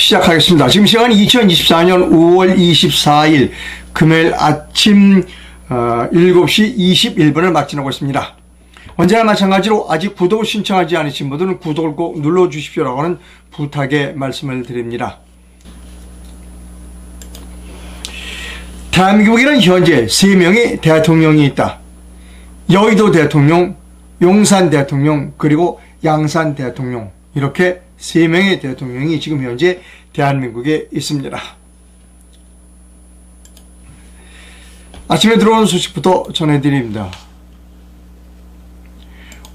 시작하겠습니다. 지금 시간이 2024년 5월 24일 금요일 아침 7시 21분을 맞이하고 있습니다. 언제나 마찬가지로 아직 구독을 신청하지 않으신 분들은 구독을 꼭 눌러주십시오라고 하는 부탁의 말씀을 드립니다. 대한민국에는 현재 3명의 대통령이 있다. 여의도 대통령, 용산 대통령, 그리고 양산 대통령, 이렇게 3명의 대통령이 지금 현재 대한민국에 있습니다. 아침에 들어온 소식부터 전해드립니다.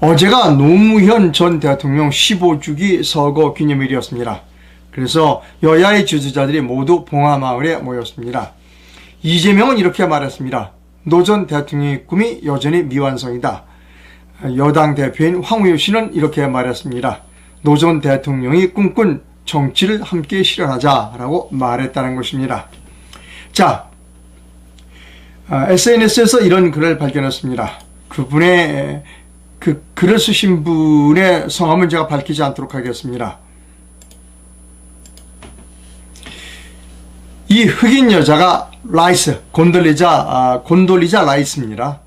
어제가 노무현 전 대통령 15주기 서거 기념일이었습니다. 그래서 여야의 지지자들이 모두 봉화마을에 모였습니다. 이재명은 이렇게 말했습니다. 노 전 대통령의 꿈이 여전히 미완성이다. 여당 대표인 황우여 씨는 이렇게 말했습니다. 노 전 대통령이 꿈꾼 정치를 함께 실현하자라고 말했다는 것입니다. 자, SNS에서 이런 글을 발견했습니다. 그분의 그 글을 쓰신 분의 성함은 제가 밝히지 않도록 하겠습니다. 이 흑인 여자가 라이스, 곤돌리자 라이스입니다.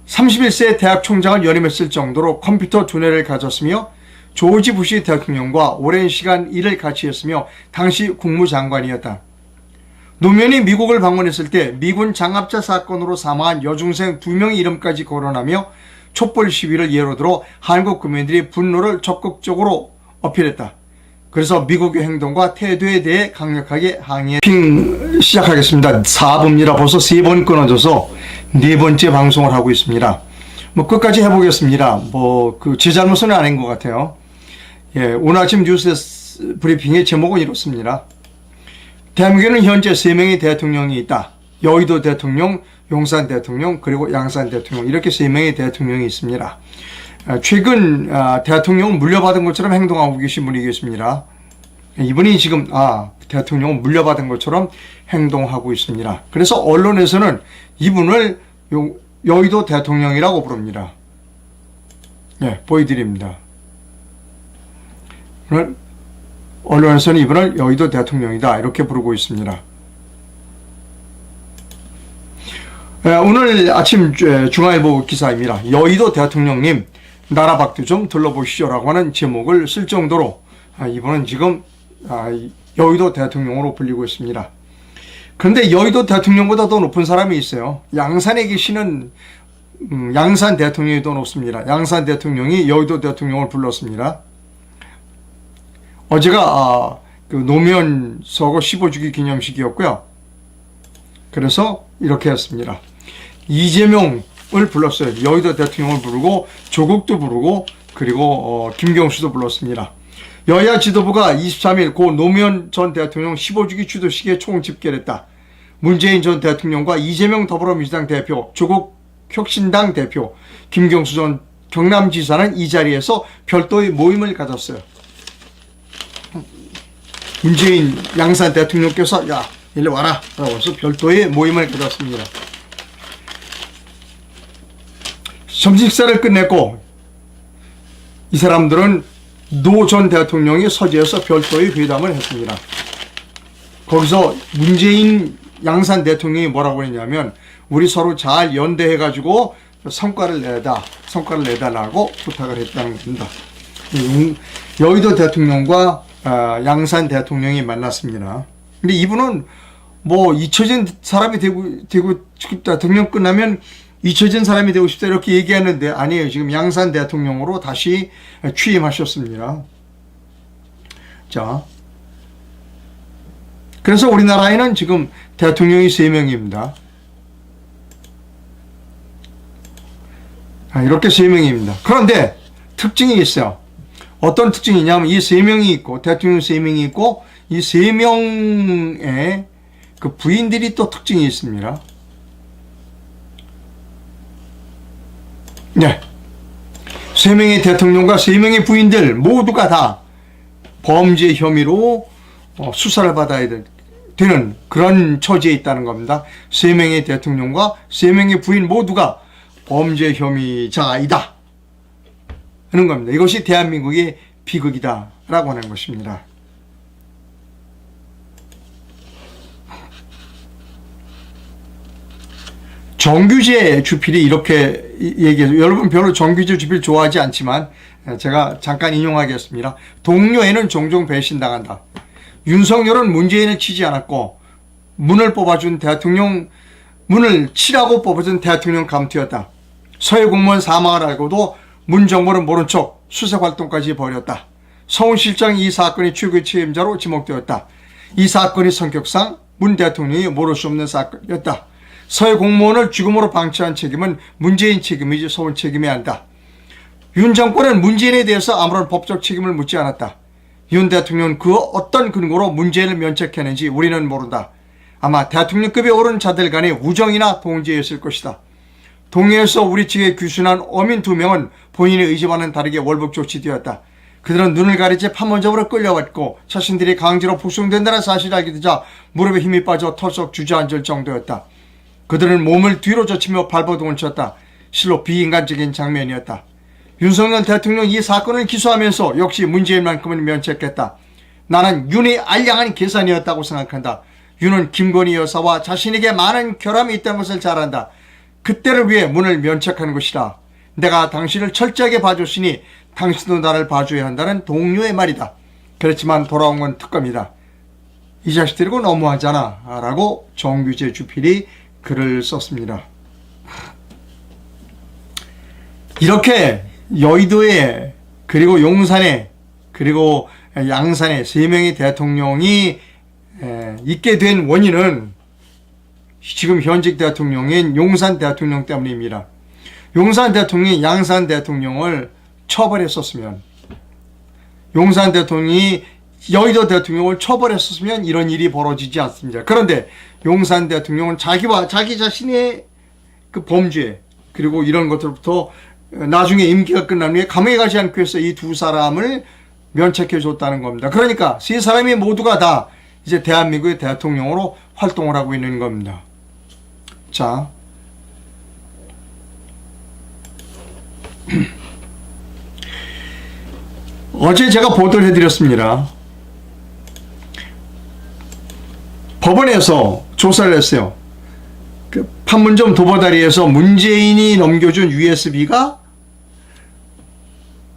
31세 대학 총장을 연임했을 정도로 컴퓨터 두뇌를 가졌으며 조지 부시 대통령과 오랜 시간 일을 같이 했으며 당시 국무장관이었다. 노무현이 미국을 방문했을 때 미군 장압자 사건으로 사망한 여중생 2명의 이름까지 거론하며 촛불 시위를 예로 들어 한국 국민들이 분노를 적극적으로 어필했다. 그래서 미국의 행동과 태도에 대해 강력하게 항의 시작하겠습니다. 4부입니다. 벌써 3번 끊어져서 4번째 방송을 하고 있습니다. 끝까지 해보겠습니다. 제 잘못은 아닌 것 같아요. 예, 오늘 아침 뉴스 브리핑의 제목은 이렇습니다. 대한민국에는 현재 3명의 대통령이 있다. 여의도 대통령, 용산 대통령, 그리고 양산 대통령, 이렇게 3명의 대통령이 있습니다. 최근 대통령은 물려받은 것처럼 행동하고 계신 분이 계십니다. 이분이 지금 대통령은 물려받은 것처럼 행동하고 있습니다. 그래서 언론에서는 이분을 여의도 대통령이라고 부릅니다. 네, 보여드립니다. 언론에서는 이분을 여의도 대통령이다, 이렇게 부르고 있습니다. 오늘 아침 중앙일보 기사입니다. 여의도 대통령님, 나라 밖도 좀 둘러보시죠 라고 하는 제목을 쓸 정도로 이분은 지금 여의도 대통령으로 불리고 있습니다. 그런데 여의도 대통령보다 더 높은 사람이 있어요. 양산에 계시는 양산 대통령이 더 높습니다. 양산 대통령이 여의도 대통령을 불렀습니다. 어제가 노무현 서거 15주기 기념식이었고요. 그래서 이렇게 했습니다. 이재명을 불렀어요. 여의도 대통령을 부르고 조국도 부르고 그리고 김경수도 불렀습니다. 여야 지도부가 23일 고 노무현 전 대통령 15주기 추도식에 총집결했다. 문재인 전 대통령과 이재명 더불어민주당 대표, 조국 혁신당 대표, 김경수 전 경남지사는 이 자리에서 별도의 모임을 가졌어요. 문재인 양산 대통령께서 야, 일리 와라 라고 해서 별도의 모임을 가졌습니다. 점심 식사를 끝냈고 이 사람들은 노 전 대통령이 서재에서 별도의 회담을 했습니다. 거기서 문재인 양산 대통령이 뭐라고 했냐면 우리 서로 잘 연대해가지고 성과를 내달라고 부탁을 했다는 겁니다. 여의도 대통령과 양산 대통령이 만났습니다. 근데 이분은 잊혀진 사람이 되고 대통령 끝나면 잊혀진 사람이 되고 싶다 이렇게 얘기하는데 아니에요. 지금 양산 대통령으로 다시 취임하셨습니다. 자, 그래서 우리나라에는 지금 대통령이 3명입니다. 이렇게 3명입니다. 그런데 특징이 있어요. 어떤 특징이냐면 이 3명이 있고 대통령 3명이 있고 이 3명의 그 부인들이 또 특징이 있습니다. 네. 3명의 대통령과 3명의 부인들 모두가 다 범죄 혐의로 수사를 받아야 되는 그런 처지에 있다는 겁니다. 3명의 대통령과 3명의 부인 모두가 범죄 혐의자이다 하는 겁니다. 이것이 대한민국의 비극이다 라고 하는 것입니다. 정규재 주필이 이렇게 얘기해서, 여러분 별로 정규재 주필 좋아하지 않지만 제가 잠깐 인용하겠습니다. 동료애는 종종 배신당한다. 윤석열은 문재인을 치지 않았고 문을 뽑아준 대통령, 문을 치라고 뽑아준 대통령 감투였다. 서해 공무원 사망을 알고도 문 정부는 모른 척 수색 활동까지 벌였다. 서울실장이 이 사건의 최고의 책임자로 지목되었다. 이 사건의 성격상 문 대통령이 모를 수 없는 사건이었다. 서해 공무원을 죽음으로 방치한 책임은 문재인 책임이지 서울 책임이 아니다. 윤 정권은 문재인에 대해서 아무런 법적 책임을 묻지 않았다. 윤 대통령은 그 어떤 근거로 문재인을 면책했는지 우리는 모른다. 아마 대통령급에 오른 자들 간의 우정이나 동지였을 것이다. 동해에서 우리 측에 귀순한 어민 2명은 본인의 의지와는 다르게 월북 조치되었다. 그들은 눈을 가리지 판문점으로 끌려왔고 자신들이 강제로 북송된다는 사실을 알게 되자 무릎에 힘이 빠져 털썩 주저앉을 정도였다. 그들은 몸을 뒤로 젖히며 발버둥을 쳤다. 실로 비인간적인 장면이었다. 윤석열 대통령 이 사건을 기소하면서 역시 문재인만큼은 면책했다. 나는 윤의 알량한 계산이었다고 생각한다. 윤은 김건희 여사와 자신에게 많은 결함이 있다는 것을 잘 안다. 그때를 위해 문을 면책하는 것이다. 내가 당신을 철저하게 봐줬으니 당신도 나를 봐줘야 한다는 동료의 말이다. 그렇지만 돌아온 건 특검이다. 이 자식들이고 너무하잖아 라고 정규재 주필이 글을 썼습니다. 이렇게 여의도에 그리고 용산에 그리고 양산에 3명의 대통령이 있게 된 원인은 지금 현직 대통령인 용산 대통령 때문입니다. 용산 대통령이 양산 대통령을 처벌했었으면, 용산 대통령이 여의도 대통령을 처벌했었으면 이런 일이 벌어지지 않습니다. 그런데 용산 대통령은 자기 자신의 그 범죄 그리고 이런 것들부터 나중에 임기가 끝난 후에 감옥에 가지 않기 위해서 이 2사람을 면책해 줬다는 겁니다. 그러니까 3사람이 모두가 다 이제 대한민국의 대통령으로 활동을 하고 있는 겁니다. 자, 어제 제가 보도를 해드렸습니다. 법원에서 조사를 했어요. 그 판문점 도보다리에서 문재인이 넘겨준 USB가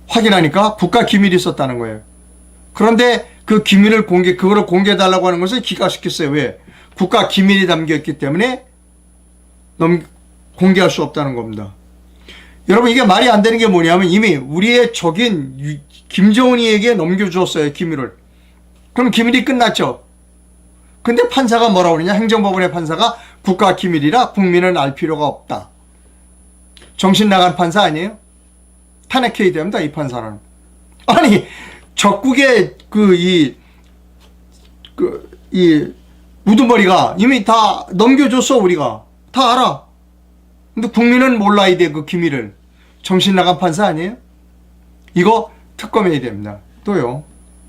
확인하니까 국가 기밀이 있었다는 거예요. 그런데 그 기밀을 그거를 공개해달라고 하는 것을 기각시켰어요. 왜? 국가 기밀이 담겨있기 때문에 공개할 수 없다는 겁니다. 여러분, 이게 말이 안 되는 게 뭐냐면 이미 우리의 적인 김정은이에게 넘겨주었어요, 기밀을. 그럼 기밀이 끝났죠. 근데 판사가 뭐라고 그러냐? 행정법원의 판사가 국가 기밀이라 국민은 알 필요가 없다. 정신 나간 판사 아니에요? 탄핵해야 됩니다, 이 판사는. 아니, 적국의 이 우두머리가 이미 다 넘겨줬어, 우리가. 다 알아. 근데 국민은 몰라야 돼, 그 기밀을. 정신 나간 판사 아니에요? 이거 특검해야 됩니다. 또요.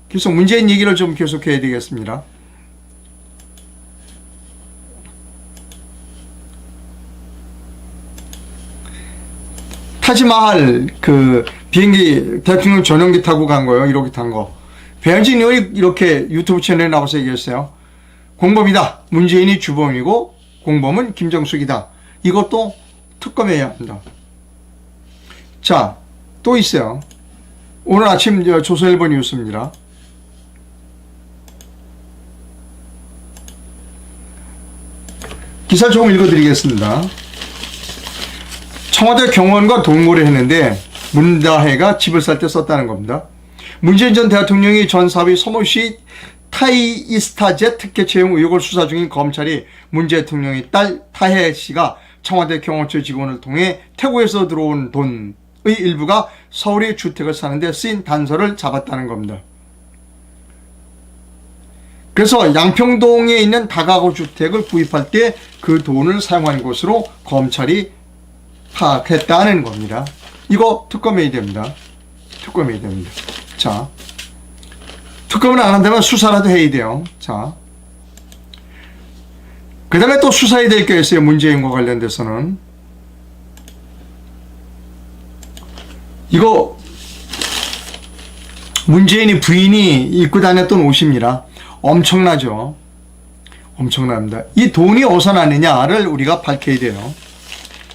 그래서 문재인 얘기를 좀 계속해야 되겠습니다. 타지마할 그 비행기 대통령 전용기 타고 간 거예요. 1호기 탄 거. 배현진 의원이 이렇게 유튜브 채널에 나와서 얘기했어요. 공범이다. 문재인이 주범이고 공범은 김정숙이다. 이것도 특검해야 합니다. 자, 또 있어요. 오늘 아침 조선일보 뉴스입니다. 기사 조금 읽어드리겠습니다. 청와대 경호원과 동거를 했는데 문다혜가 집을 살 때 썼다는 겁니다. 문재인 전 대통령이 전 사위 서모시 타이이스타젯 특혜 채용 의혹을 수사 중인 검찰이 문 대통령의 딸 타혜 씨가 청와대 경호처 직원을 통해 태국에서 들어온 돈의 일부가 서울의 주택을 사는데 쓰인 단서를 잡았다는 겁니다. 그래서 양평동에 있는 다가구 주택을 구입할 때 그 돈을 사용한 것으로 검찰이 파악했다는 겁니다. 이거 특검해야 됩니다. 특검해야 됩니다. 자, 특검을 안 한다면 수사라도 해야 돼요. 자, 그 다음에 또 수사해야 될 게 있어요. 문재인과 관련돼서는. 이거 문재인이 부인이 입고 다녔던 옷입니다. 엄청나죠. 엄청납니다. 이 돈이 어디서 났느냐를 우리가 밝혀야 돼요.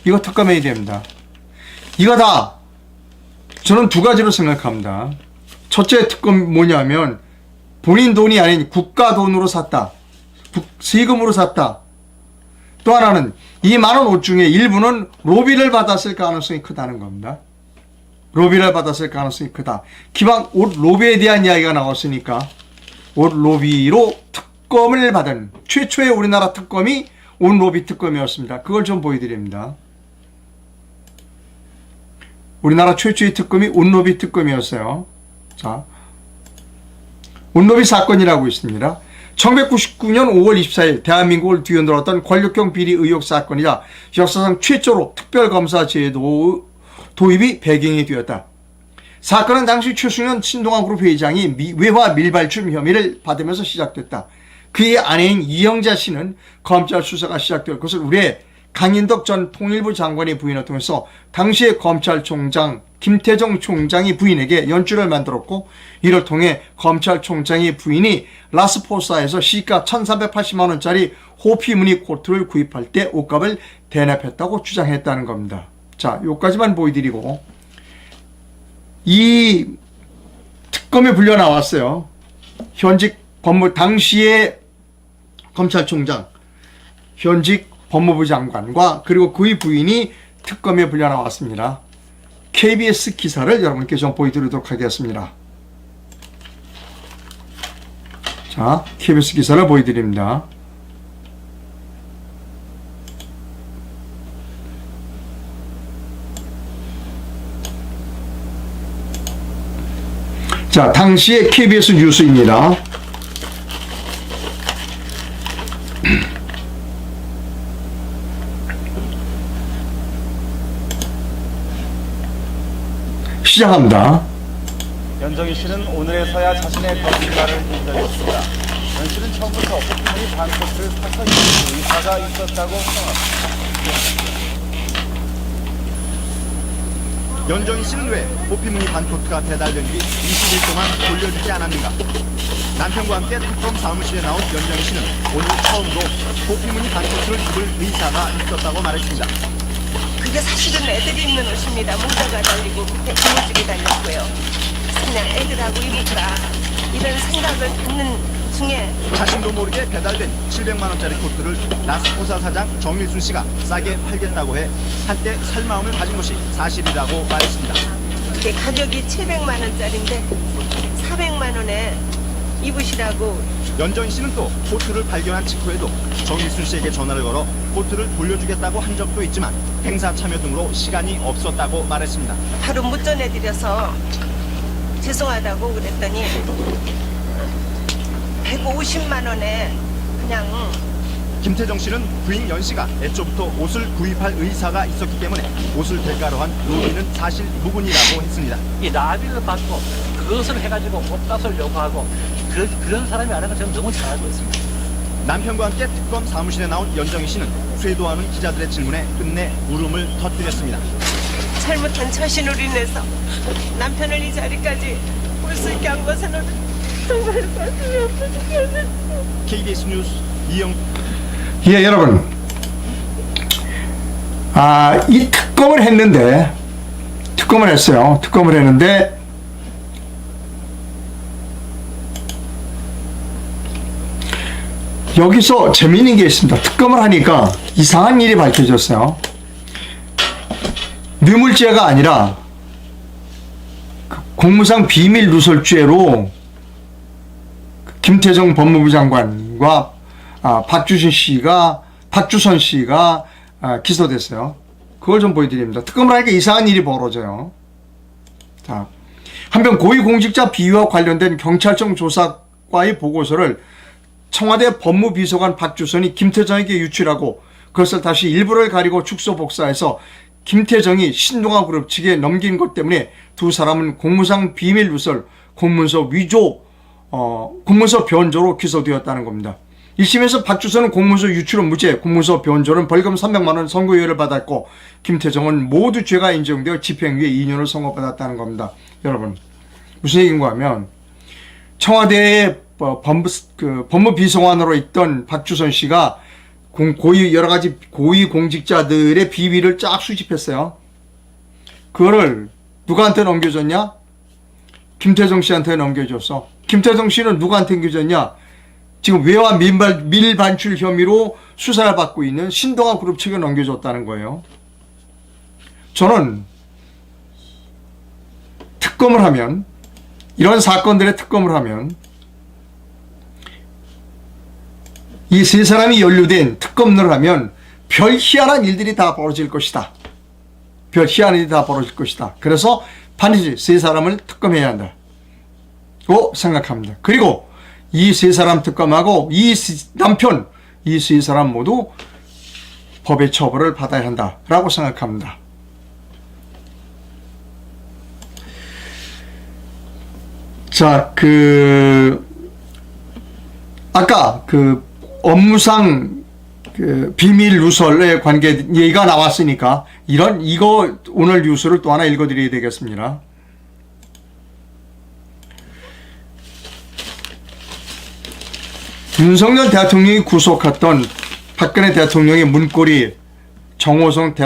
이거 특검해야 됩니다. 이거 다 저는 두 가지로 생각합니다. 첫째 특검 뭐냐면 본인 돈이 아닌 국가 돈으로 샀다. 세금으로 샀다. 또 하나는 이 많은 옷 중에 일부는 로비를 받았을 가능성이 크다는 겁니다. 로비를 받았을 가능성이 크다. 기왕 옷 로비에 대한 이야기가 나왔으니까 옷 로비로 특검을 받은 최초의 우리나라 특검이 옷 로비 특검이었습니다. 그걸 좀 보여드립니다. 우리나라 최초의 특검이 옷 로비 특검이었어요. 자, 옷 로비 사건이라고 있습니다. 1999년 5월 24일 대한민국을 뒤흔들었던 권력형 비리 의혹 사건이자 역사상 최초로 특별검사 제도 도입이 배경이 되었다. 사건은 당시 최승현 신동아그룹 회장이 외화 밀발춤 혐의를 받으면서 시작됐다. 그의 아내인 이영자 씨는 검찰 수사가 시작될 것을 우리의 강인덕 전 통일부 장관의 부인을 통해서 당시의 검찰총장 김태정 총장이 부인에게 연주를 만들었고, 이를 통해 검찰총장의 부인이 라스포사에서 시가 1,380만 원짜리 호피 무늬 코트를 구입할 때 옷값을 대납했다고 주장했다는 겁니다. 자, 요까지만 보여드리고, 이 특검에 불려 나왔어요. 현직 당시의 검찰총장, 현직 법무부 장관과 그리고 그의 부인이 특검에 불려 나왔습니다. KBS 기사를 여러분께 좀 보여드리도록 하겠습니다. 자, KBS 기사를 보여드립니다. 자, 당시의 KBS 뉴스입니다. 시작합니다. 연정희 씨는 오늘에서야 자신의 거짓말을 인정했습니다. 연 씨는 처음부터 호피무늬 반코트를 사서 입는 의사가 있었다고 평합니다. 연정희 씨는 왜 호피무늬 반코트가 배달된 뒤 20일 동안 돌려주지 않았는가? 남편과 함께 특검 사무실에 나온 연정희 씨는 오늘 처음으로 호피무늬 반코트를 입을 의사가 있었다고 말했습니다. 그게 사실은 애들이 입는 옷입니다. 모자가 달리고 밑에 고무줄이 달렸고요. 그냥 애들하고 입을까 이런 생각을 갖는 중에 자신도 모르게 배달된 700만 원짜리 코트를 라스포사 사장 정일순 씨가 싸게 팔겠다고 해 한때 살 마음을 가진 것이 사실이라고 말했습니다. 그게 가격이 700만 원짜리인데 400만 원에 입으시라고. 연정희 씨는 또 코트를 발견한 직후에도 정일순 씨에게 전화를 걸어 코트를 돌려주겠다고 한 적도 있지만 행사 참여 등으로 시간이 없었다고 말했습니다. 바로 못 전해드려서 죄송하다고 그랬더니 150만 원에 그냥. 김태정 씨는 부인 연 씨가 애초부터 옷을 구입할 의사가 있었기 때문에 옷을 대가로 한 로비는 사실 무근이라고 했습니다. 이 나비를 받고 그것을 해가지고 옷값을 요구하고 그런 사람이 아니라 저는 너무 잘 알고 있습니다. 남편과 함께 특검 사무실에 나온 연정희 씨는 쇄도하는 기자들의 질문에 끝내 울음을 터뜨렸습니다. 잘못한 처신으로 인해서 남편을 이 자리까지 올 수 있게 한 것은 정말 가슴이 아프지 않았어. KBS 뉴스 이영. 예, 여러분. 이 특검을 했는데, 특검을 했는데, 여기서 재미있는 게 있습니다. 특검을 하니까 이상한 일이 밝혀졌어요. 뇌물죄가 아니라 공무상 비밀 누설죄로 김태정 법무부 장관과 박주선 씨가 기소됐어요. 그걸 좀 보여드립니다. 특검을 하니까 이상한 일이 벌어져요. 자, 한편 고위공직자 비위와 관련된 경찰청 조사과의 보고서를 청와대 법무비서관 박주선이 김태정에게 유출하고 그것을 다시 일부를 가리고 축소 복사해서 김태정이 신동아그룹 측에 넘긴 것 때문에 두 사람은 공무상 비밀 누설, 공문서 위조, 공문서 변조로 기소되었다는 겁니다. 1심에서 박주선은 공문서 유출은 무죄, 공문서 변조는 벌금 300만 원 선고유예를 받았고 김태정은 모두 죄가 인정되어 집행유예 2년을 선고받았다는 겁니다. 여러분, 무슨 얘기인가 하면 청와대의 법무비서관으로 있던 박주선 씨가 여러 가지 고위 공직자들의 비위를 쫙 수집했어요. 그거를 누구한테 넘겨줬냐? 김태정 씨한테 넘겨줬어. 김태정 씨는 누구한테 넘겨줬냐? 지금 외화 밀반출 혐의로 수사를 받고 있는 신동아 그룹 측에 넘겨줬다는 거예요. 저는 특검을 하면, 이런 사건들의 특검을 하면 이 세 사람이 연루된 특검을 하면 별 희한한 일들이 다 벌어질 것이다. 별 희한한 일이 다 벌어질 것이다. 그래서 반드시 세 사람을 특검해야 한다고 생각합니다. 그리고 이 세 사람 특검하고 이 남편, 이 세 사람 모두 법의 처벌을 받아야 한다라고 생각합니다. 자, 아까 업무상 비밀 누설의 관계 얘기가 나왔으니까 이거 오늘 뉴스를 또 하나 읽어드려야 되겠습니다. 윤석열 대통령이 구속했던 박근혜 대통령의 문고리 정호성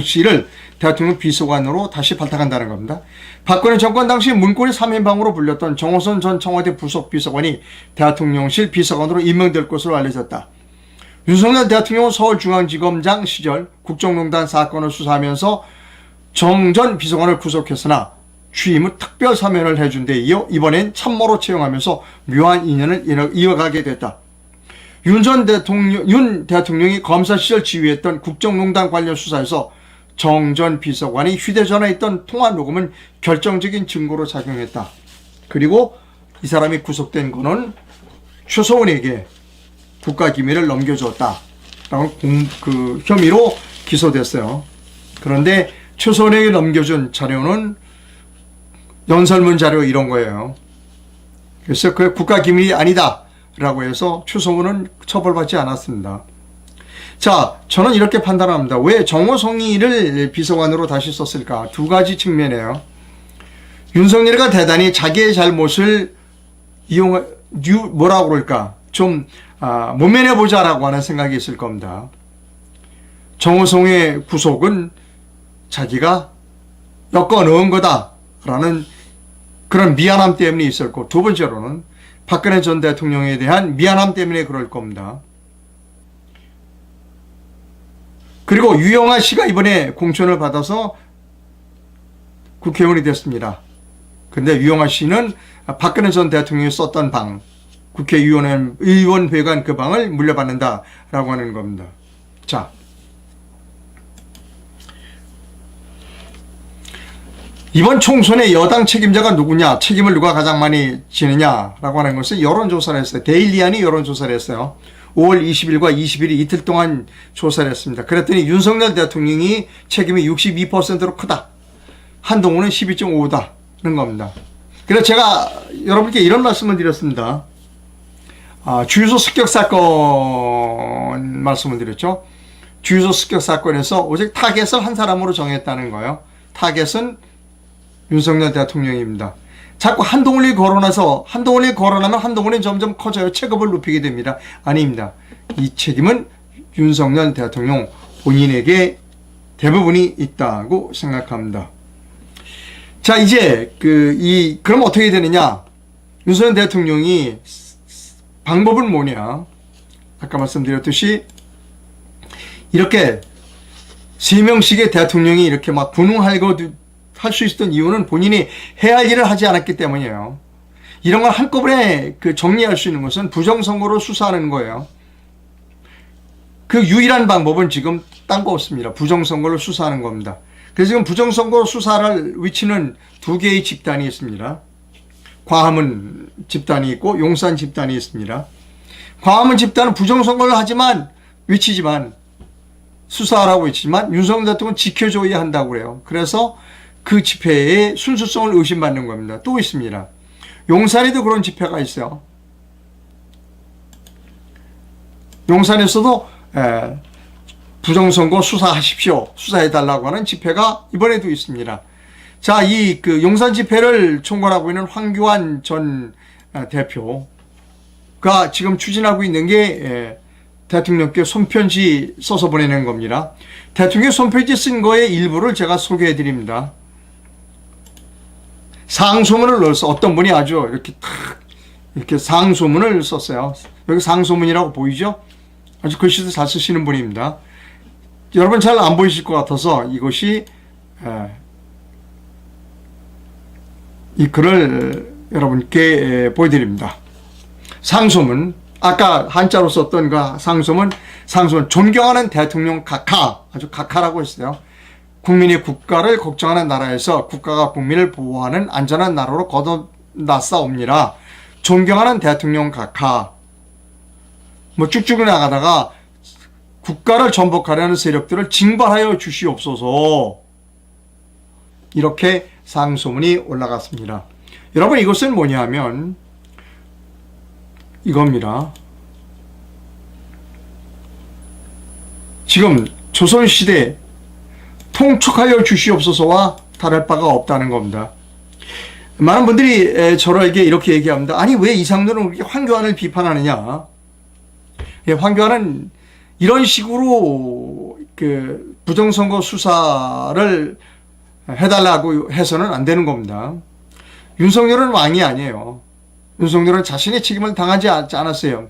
씨를 대통령 비서관으로 다시 발탁한다는 겁니다. 박근혜 정권 당시 문고리 3인방으로 불렸던 정호성 전 청와대 부속비서관이 대통령실 비서관으로 임명될 것으로 알려졌다. 윤석열 대통령은 서울중앙지검장 시절 국정농단 사건을 수사하면서 정 전 비서관을 구속했으나 취임 후 특별 사면을 해준 데 이어 이번엔 참모로 채용하면서 묘한 인연을 이어가게 됐다. 윤 대통령이 검사 시절 지휘했던 국정농단 관련 수사에서 정 전 비서관이 휴대전화에 있던 통화 녹음은 결정적인 증거로 작용했다. 그리고 이 사람이 구속된 거는 최소원에게 국가기밀을 넘겨줬다 라는 혐의로 기소됐어요. 그런데 최소원에게 넘겨준 자료는 연설문 자료 이런 거예요. 그래서 그 국가기밀이 아니다 라고 해서 최소원은 처벌받지 않았습니다. 자, 저는 이렇게 판단합니다. 왜 정호성이를 비서관으로 다시 썼을까? 두 가지 측면이에요. 윤석열이가 대단히 자기의 잘못을 뭐라고 그럴까? 좀 모면해보자라고 하는 생각이 있을 겁니다. 정호성의 구속은 자기가 엮어 넣은 거다라는 그런 미안함 때문에 있었고, 두 번째로는 박근혜 전 대통령에 대한 미안함 때문에 그럴 겁니다. 그리고 유영아 씨가 이번에 공천을 받아서 국회의원이 됐습니다. 근데 유영아 씨는 박근혜 전 대통령이 썼던 방, 국회의원회관 그 방을 물려받는다라고 하는 겁니다. 자, 이번 총선의 여당 책임자가 누구냐, 책임을 누가 가장 많이 지느냐라고 하는 것은 여론조사를 했어요. 데일리안이 여론조사를 했어요. 5월 20일과 20일이 이틀 동안 조사를 했습니다. 그랬더니 윤석열 대통령이 책임이 62%로 크다. 한동훈은 12.5다는 겁니다. 그래서 제가 여러분께 이런 말씀을 드렸습니다. 주유소 습격 사건 말씀을 드렸죠. 주유소 습격 사건에서 오직 타겟을 한 사람으로 정했다는 거예요. 타겟은 윤석열 대통령입니다. 자꾸 한동훈이 거론하면 한동훈이 점점 커져요. 체급을 높이게 됩니다. 아닙니다. 이 책임은 윤석열 대통령 본인에게 대부분이 있다고 생각합니다. 자, 이제 그럼 어떻게 되느냐? 윤석열 대통령이 방법은 뭐냐? 아까 말씀드렸듯이 이렇게 3명씩의 대통령이 이렇게 막 분홍할거 할 수 있었던 이유는 본인이 해야 할 일을 하지 않았기 때문이에요. 이런 걸 한꺼번에 정리할 수 있는 것은 부정선거로 수사하는 거예요. 그 유일한 방법은 지금 딴 거 없습니다. 부정선거로 수사하는 겁니다. 그래서 지금 부정선거로 수사할 위치는 두 개의 집단이 있습니다. 광화문 집단이 있고 용산 집단이 있습니다. 광화문 집단은 부정선거를 위치지만 수사하라고 외치지만 윤석열 대통령은 지켜줘야 한다고 그래요. 그래서 그 집회의 순수성을 의심받는 겁니다. 또 있습니다. 용산에도 그런 집회가 있어요. 용산에서도 부정선거 수사하십시오. 수사해달라고 하는 집회가 이번에도 있습니다. 자, 용산 집회를 총괄하고 있는 황교안 전 대표, 정부가 지금 추진하고 있는 게 대통령께 손편지 써서 보내는 겁니다. 대통령 손편지 쓴 거의 일부를 제가 소개해 드립니다. 상소문을 넣어서 어떤 분이 아주 이렇게 탁 이렇게 상소문을 썼어요. 여기 상소문이라고 보이죠? 아주 글씨도 잘 쓰시는 분입니다. 여러분 잘 안 보이실 것 같아서 이것이 이 글을 여러분께 보여드립니다. 상소문, 아까 한자로 썼던 그 상소문, 존경하는 대통령 각하, 아주 각하라고 했어요. 국민이 국가를 걱정하는 나라에서 국가가 국민을 보호하는 안전한 나라로 거듭났사옵니다. 존경하는 대통령 각하. 뭐 쭉쭉 나가다가 국가를 전복하려는 세력들을 징발하여 주시옵소서. 이렇게 상소문이 올라갔습니다. 여러분 이것은 뭐냐면 이겁니다. 지금 조선시대 통촉하여 주시옵소서와 다를 바가 없다는 겁니다. 많은 분들이 저에게 이렇게 얘기합니다. 아니 왜 이상도는 그렇게 황교안을 비판하느냐. 황교안은 이런 식으로 그 부정선거 수사를 해달라고 해서는 안 되는 겁니다. 윤석열은 왕이 아니에요. 윤석열은 자신의 책임을 당하지 않았어요.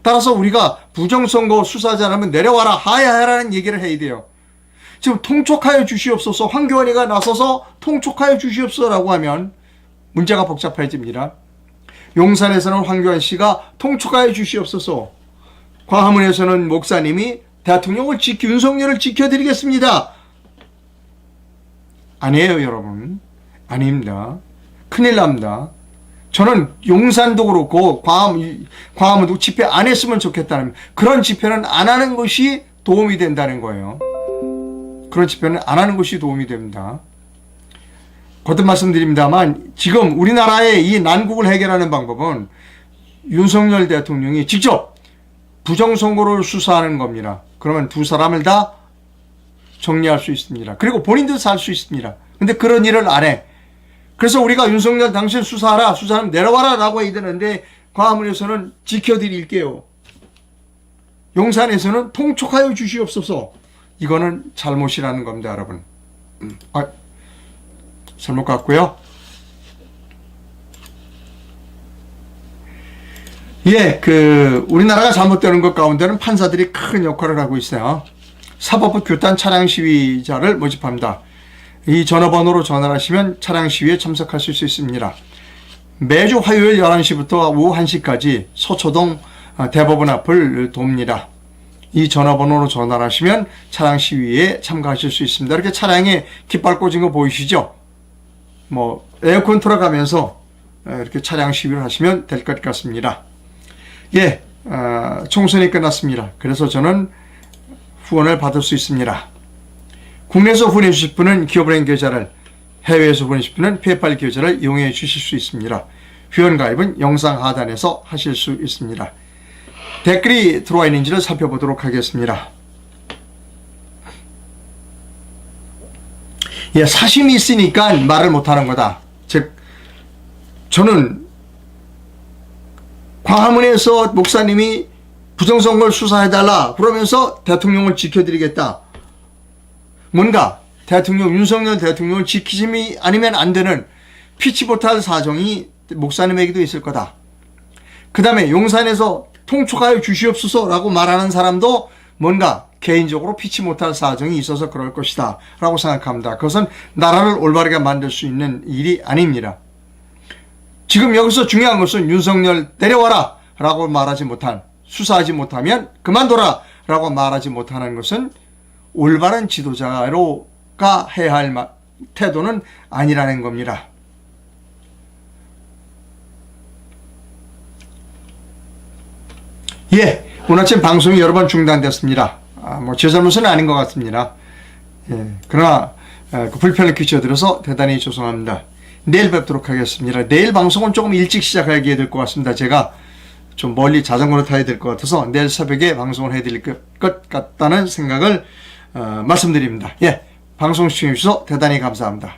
따라서 우리가 부정선거 수사자라면 내려와라 하야하라는 얘기를 해야 돼요. 지금 통촉하여 주시옵소서, 황교안이가 나서서 통촉하여 주시옵소서라고 하면 문제가 복잡해집니다. 용산에서는 황교안 씨가 통촉하여 주시옵소서, 광화문에서는 목사님이 대통령을 윤석열을 지켜드리겠습니다. 아니에요, 여러분. 아닙니다. 큰일 납니다. 저는 용산도 그렇고 광화문도 집회 안 했으면 좋겠다는, 그런 집회는 안 하는 것이 도움이 된다는 거예요. 그런 집회는 안 하는 것이 도움이 됩니다. 거듭 말씀드립니다만 지금 우리나라의 이 난국을 해결하는 방법은 윤석열 대통령이 직접 부정선거를 수사하는 겁니다. 그러면 두 사람을 다 정리할 수 있습니다. 그리고 본인도 살 수 있습니다. 근데 그런 일을 안 해. 그래서 우리가 윤석열 당신 수사하라, 수사하면 내려와라 라고 해야 되는데 광화문에서는 지켜드릴게요. 용산에서는 통촉하여 주시옵소서. 이거는 잘못이라는 겁니다, 여러분. 잘못 같고요. 우리나라가 잘못되는 것 가운데는 판사들이 큰 역할을 하고 있어요. 사법부 규탄 차량 시위자를 모집합니다. 이 전화번호로 전화를 하시면 차량 시위에 참석하실 수 있습니다. 매주 화요일 11시부터 오후 1시까지 서초동 대법원 앞을 돕니다. 이 전화번호로 전화를 하시면 차량 시위에 참가하실 수 있습니다. 이렇게 차량에 깃발 꽂은 거 보이시죠? 에어컨 틀어가면서 이렇게 차량 시위를 하시면 될 것 같습니다. 총선이 끝났습니다. 그래서 저는 후원을 받을 수 있습니다. 국내에서 후원해 주실 분은 기업은행 계좌를, 해외에서 후원해 주실 분은 페이팔 계좌를 이용해 주실 수 있습니다. 회원 가입은 영상 하단에서 하실 수 있습니다. 댓글이 들어와 있는지를 살펴보도록 하겠습니다. 사심이 있으니까 말을 못하는 거다. 즉 저는 광화문에서 목사님이 부정선거를 수사해달라 그러면서 대통령을 지켜드리겠다. 뭔가 윤석열 대통령을 지키심이 아니면 안 되는 피치 못할 사정이 목사님에게도 있을 거다. 그 다음에 용산에서 통촉하여 주시옵소서라고 말하는 사람도 뭔가 개인적으로 피치 못할 사정이 있어서 그럴 것이다 라고 생각합니다. 그것은 나라를 올바르게 만들 수 있는 일이 아닙니다. 지금 여기서 중요한 것은 윤석열 내려와라 라고 말하지 못한, 수사하지 못하면 그만둬라 라고 말하지 못하는 것은 올바른 지도자로가 해야 할 태도는 아니라는 겁니다. 오늘 아침 방송이 여러 번 중단됐습니다. 제 잘못은 아닌 것 같습니다. 그러나 그 불편을 끼쳐드려서 대단히 죄송합니다. 내일 뵙도록 하겠습니다. 내일 방송은 조금 일찍 시작하게 될 것 같습니다. 제가 좀 멀리 자전거를 타야 될 것 같아서 내일 새벽에 방송을 해드릴 것 같다는 생각을 말씀드립니다. 방송 시청해주셔서 대단히 감사합니다.